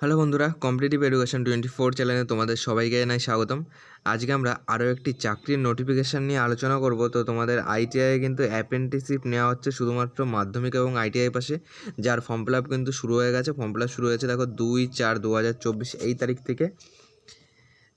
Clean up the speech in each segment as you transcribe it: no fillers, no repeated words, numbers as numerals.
Hello বন্ধুরা, competitive education 24 চ্যানেলে তোমাদের সবাইকে জানাই স্বাগতম। আজকে আমরা আরও একটি চাকরির নোটিফিকেশান নিয়ে আলোচনা করব। তো তোমাদের আইটিআই কিন্তু অ্যাপ্রেন্টিসশিপ নেওয়া হচ্ছে শুধুমাত্র মাধ্যমিক এবং আইটিআই পাশে, যার ফর্ম ফিল আপ কিন্তু শুরু হয়ে গেছে। ফর্ম ফিল আপ শুরু হয়েছে দেখো 2/4/2024 এই তারিখ থেকে।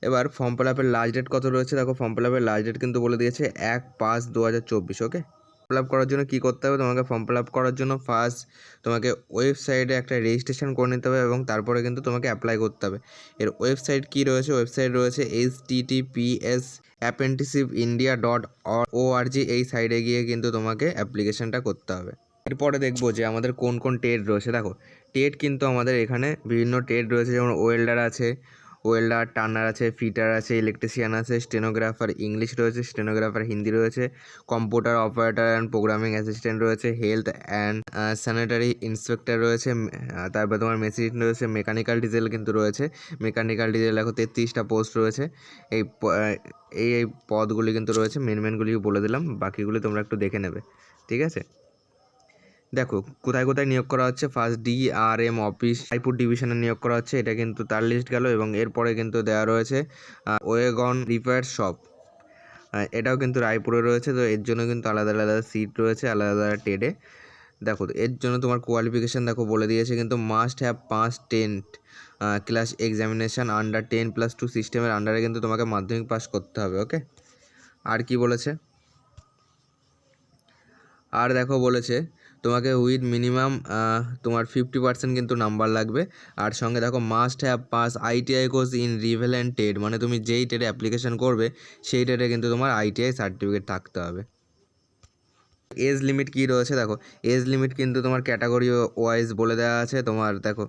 এবার ফর্ম ফিল আপের লাস্ট ডেট কত রয়েছে দেখো, ফর্ম ফিল আপের লাস্ট ডেট কিন্তু বলে দিয়েছে 1/5/2024। ওকে, ফিল আপ করার জন্য কী করতে হবে, তোমাকে ফর্ম ফিল আপ করার জন্য ফার্স্ট তোমাকে ওয়েবসাইটে একটা রেজিস্ট্রেশন করে নিতে হবে এবং তারপরে কিন্তু তোমাকে অ্যাপ্লাই করতে হবে। এর ওয়েবসাইট কী রয়েছে, ওয়েবসাইট রয়েছে https://apprenticeshipindia.org। এই সাইডে গিয়ে কিন্তু তোমাকে অ্যাপ্লিকেশনটা করতে হবে। এরপরে দেখবো যে আমাদের কোন কোন ট্রেড রয়েছে। দেখো, ট্রেড কিন্তু আমাদের এখানে বিভিন্ন ট্রেড রয়েছে, যেমন ওয়েল্ডার আছে, ওয়েল্ডার, টার্নার আছে, ফিটার আছে, ইলেকট্রিশিয়ান আছে, স্টেনোগ্রাফার ইংলিশ রয়েছে, স্টেনোগ্রাফার হিন্দি রয়েছে, computer operator and programming assistant রয়েছে, হেলথ অ্যান্ড স্যানিটারি ইন্সপেক্টর রয়েছে, তারপরে তোমার মেশিন রয়েছে, মেকানিক্যাল ডিজেল কিন্তু রয়েছে। মেকানিক্যাল ডিজেল দেখো 33টা পোস্ট রয়েছে। এই এই পদগুলি কিন্তু রয়েছে, মেনগুলি বলে দিলাম, বাকিগুলি তোমরা একটু দেখে নেবে, ঠিক আছে। দেখো কোথায় কোথায় নিয়োগ করা হচ্ছে। ফার্স্ট ডিআরএম অফিস রায়পুর ডিভিশনে নিয়োগ করা হচ্ছে, এটা কিন্তু তার লিস্ট গেল। এবং এরপরে কিন্তু দেওয়া রয়েছে ওয়েগন রিপেয়ার শপ, এটাও কিন্তু রায়পুরে রয়েছে। তো এর জন্য কিন্তু আলাদা আলাদা সিট রয়েছে, আলাদা আলাদা ট্রেডে। দেখো এর জন্য তোমার কোয়ালিফিকেশান দেখো বলে দিয়েছে কিন্তু must have pass 10 class examination under 10+2 সিস্টেমের আন্ডারে কিন্তু তোমাকে মাধ্যমিক পাস করতে হবে। ওকে, আর কি বলেছে, আর দেখো বলেছে তোমাকে উইথ মিনিমাম তোমার 50% কিন্তু নাম্বার লাগবে। আর সঙ্গে দেখো must have pass ITI course in relevant trade, মানে তুমি যেই ট্রেডে অ্যাপ্লিকেশন করবে সেই ট্রেডে কিন্তু তোমার আইটিআই সার্টিফিকেট থাকতে হবে। এজ লিমিট কী রয়েছে দেখো, এজ লিমিট কিন্তু তোমার ক্যাটাগরি ওয়াইজ বলে দেওয়া আছে। তোমার দেখো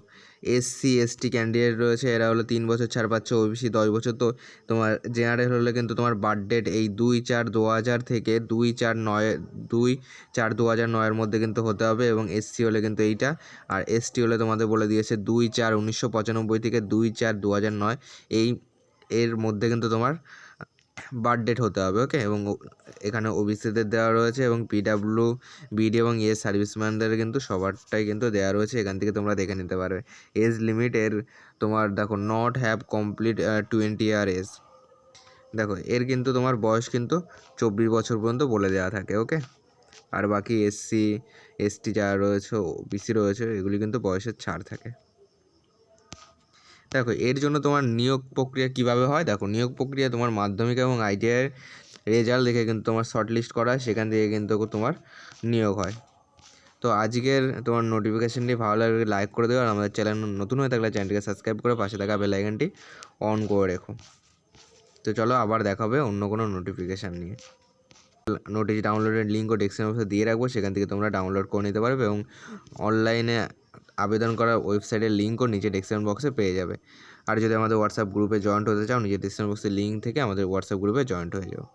SC/ST ক্যান্ডিডেট রয়েছে, এরা হলো 3 বছর ছাড় পাচ্ছে, ওবিসি 10 বছর। তো তোমার জেনারেল হলে কিন্তু তোমার বার্থ ডেট এই 2/4/2000 থেকে 2/4/2009 মধ্যে কিন্তু হতে হবে। এবং SC হলে কিন্তু এইটা, আর ST হলে তোমাদের বলে দিয়েছে 2/4/1995 থেকে 2/4/2009 এর মধ্যে কিন্তু তোমার বার্থ ডেট হতে হবে। ওকে, এবং এখানে ওবিসিদের দেওয়া রয়েছে এবং PWBD এবং সার্ভিসম্যানদের কিন্তু সবারটাই কিন্তু দেওয়া রয়েছে, এখান থেকে তোমরা দেখে নিতে পারবে। এজ লিমিট এর তোমার দেখো not have complete 20 year age, দেখো এর কিন্তু তোমার বয়স কিন্তু 24 বছর পর্যন্ত বলে দেওয়া থাকে। ওকে, আর বাকি SC/ST যারা রয়েছে, ওবিসি রয়েছে, এগুলি কিন্তু বয়সের ছাড় থাকে। দেখো এর জন্য তোমার নিয়োগ প্রক্রিয়া কিভাবে হয়, দেখো নিয়োগ প্রক্রিয়া তোমার মাধ্যমিক এবং আইটিআইয়ের রেজাল্ট দেখে কিন্তু তোমার শর্ট লিস্ট করা হয়, সেখান থেকে কিন্তু তোমার নিয়োগ হয়। তো আজকের তোমার নোটিফিকেশানটি ভালো লাগলে লাইক করে দেবে, আর আমাদের চ্যানেল নতুন হয়ে থাকলে চ্যানেলটিকে সাবস্ক্রাইব করে পাশে থাকা বেল আইকনটি অন করে রেখো। তো চলো আবার দেখা হবে অন্য কোনো নোটিফিকেশান নিয়ে। নোটিশ ডাউনলোডের লিঙ্কও ডেসক্রিপশন বক্সে দিয়ে রাখবো, সেখান থেকে তোমরা ডাউনলোড করে নিতে পারবে এবং অনলাইনে আবেদন করার ওয়েবসাইটের লিঙ্কও নিচে ডেসক্রিপশন বক্সে পেয়ে যাবে। আর যদি আমাদের হোয়াটসঅ্যাপ গ্রুপে জয়েন্ট হতে চাও, নিজের ডেসক্রিপশন বক্সের লিঙ্ক থেকে আমাদের হোয়াটসঅ্যাপ গ্রুপে জয়েন্ট হয়ে যাও।